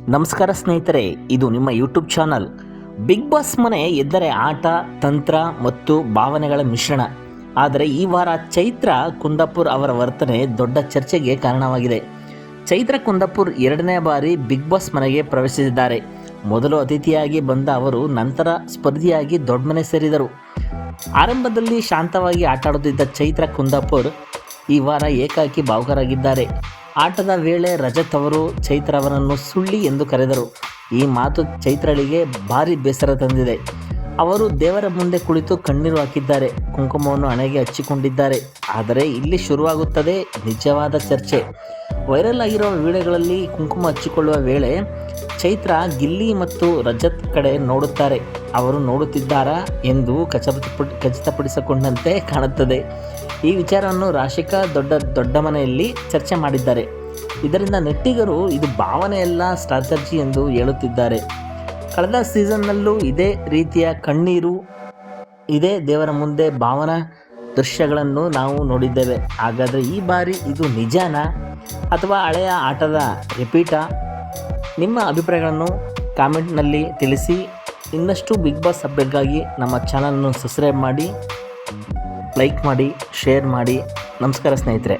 ನಮಸ್ಕಾರ ಸ್ನೇಹಿತರೆ, ಇದು ನಿಮ್ಮ ಯೂಟ್ಯೂಬ್ ಚಾನಲ್. ಬಿಗ್ ಬಾಸ್ ಮನೆ ಎಂದರೆ ಆಟ, ತಂತ್ರ ಮತ್ತು ಭಾವನೆಗಳ ಮಿಶ್ರಣ. ಆದರೆ ಈ ವಾರ ಚೈತ್ರ ಕುಂದಾಪುರ್ ಅವರ ವರ್ತನೆ ದೊಡ್ಡ ಚರ್ಚೆಗೆ ಕಾರಣವಾಗಿದೆ. ಚೈತ್ರ ಕುಂದಾಪುರ್ ಎರಡನೇ ಬಾರಿ ಬಿಗ್ ಬಾಸ್ ಮನೆಗೆ ಪ್ರವೇಶಿಸಿದ್ದಾರೆ. ಮೊದಲು ಅತಿಥಿಯಾಗಿ ಬಂದ ಅವರು ನಂತರ ಸ್ಪರ್ಧಿಯಾಗಿ ದೊಡ್ಡ ಮನೆ ಸೇರಿದರು. ಆರಂಭದಲ್ಲಿ ಶಾಂತವಾಗಿ ಆಟಾಡುತ್ತಿದ್ದ ಚೈತ್ರ ಕುಂದಾಪುರ್ ಈ ವಾರ ಏಕಾಕಿ ಭಾವುಕರಾಗಿದ್ದಾರೆ. ಆಟದ ವೇಳೆ ರಜತ್ ಅವರು ಚೈತ್ರ ಅವರನ್ನು ಸುಳ್ಳಿ ಎಂದು ಕರೆದರು. ಈ ಮಾತು ಚೈತ್ರಳಿಗೆ ಭಾರಿ ಬೇಸರ ತಂದಿದೆ. ಅವರು ದೇವರ ಮುಂದೆ ಕುಳಿತು ಕಣ್ಣೀರು ಹಾಕಿದ್ದಾರೆ, ಕುಂಕುಮವನ್ನು ಹಣೆಗೆ ಹಚ್ಚಿಕೊಂಡಿದ್ದಾರೆ. ಆದರೆ ಇಲ್ಲಿ ಶುರುವಾಗುತ್ತದೆ ನಿಜವಾದ ಚರ್ಚೆ. ವೈರಲ್ ಆಗಿರುವ ವಿಡಿಯೋಗಳಲ್ಲಿ ಕುಂಕುಮ ಹಚ್ಚಿಕೊಳ್ಳುವ ವೇಳೆ ಚೈತ್ರ ಗಿಲ್ಲಿ ಮತ್ತು ರಜತ್ ಕಡೆ ನೋಡುತ್ತಾರೆ. ಅವರು ನೋಡುತ್ತಿದ್ದಾರಾ ಎಂದು ಖಚಿತಪಡಿಸಿಕೊಂಡಂತೆ ಕಾಣುತ್ತದೆ. ಈ ವಿಚಾರವನ್ನು ರಾಶಿಕಾ ದೊಡ್ಡ ಮನೆಯಲ್ಲಿ ಚರ್ಚೆ ಮಾಡಿದ್ದಾರೆ. ಇದರಿಂದ ನೆಟ್ಟಿಗರು ಇದು ಭಾವನೆಯಲ್ಲ, ಸ್ಟ್ರಾಟಜಿ ಎಂದು ಹೇಳುತ್ತಿದ್ದಾರೆ. ಕಳೆದ ಸೀಸನ್ನಲ್ಲೂ ಇದೇ ರೀತಿಯ ಕಣ್ಣೀರು, ಇದೇ ದೇವರ ಮುಂದೆ ಭಾವನಾ ದೃಶ್ಯಗಳನ್ನು ನಾವು ನೋಡಿದ್ದೇವೆ. ಹಾಗಾದರೆ ಈ ಬಾರಿ ಇದು ನಿಜನಾ ಅಥವಾ ಹಳೆಯ ಆಟದ ರಿಪೀಟಾ? ನಿಮ್ಮ ಅಭಿಪ್ರಾಯಗಳನ್ನು ಕಾಮೆಂಟ್ನಲ್ಲಿ ತಿಳಿಸಿ. ಇನ್ನಷ್ಟು ಬಿಗ್ ಬಾಸ್ ಅಪ್ಡೇಟ್ಗಾಗಿ ನಮ್ಮ ಚಾನಲನ್ನು ಸಬ್ಸ್ಕ್ರೈಬ್ ಮಾಡಿ, ಲೈಕ್ ಮಾಡಿ, ಶೇರ್ ಮಾಡಿ. ನಮಸ್ಕಾರ ಸ್ನೇಹಿತರೆ.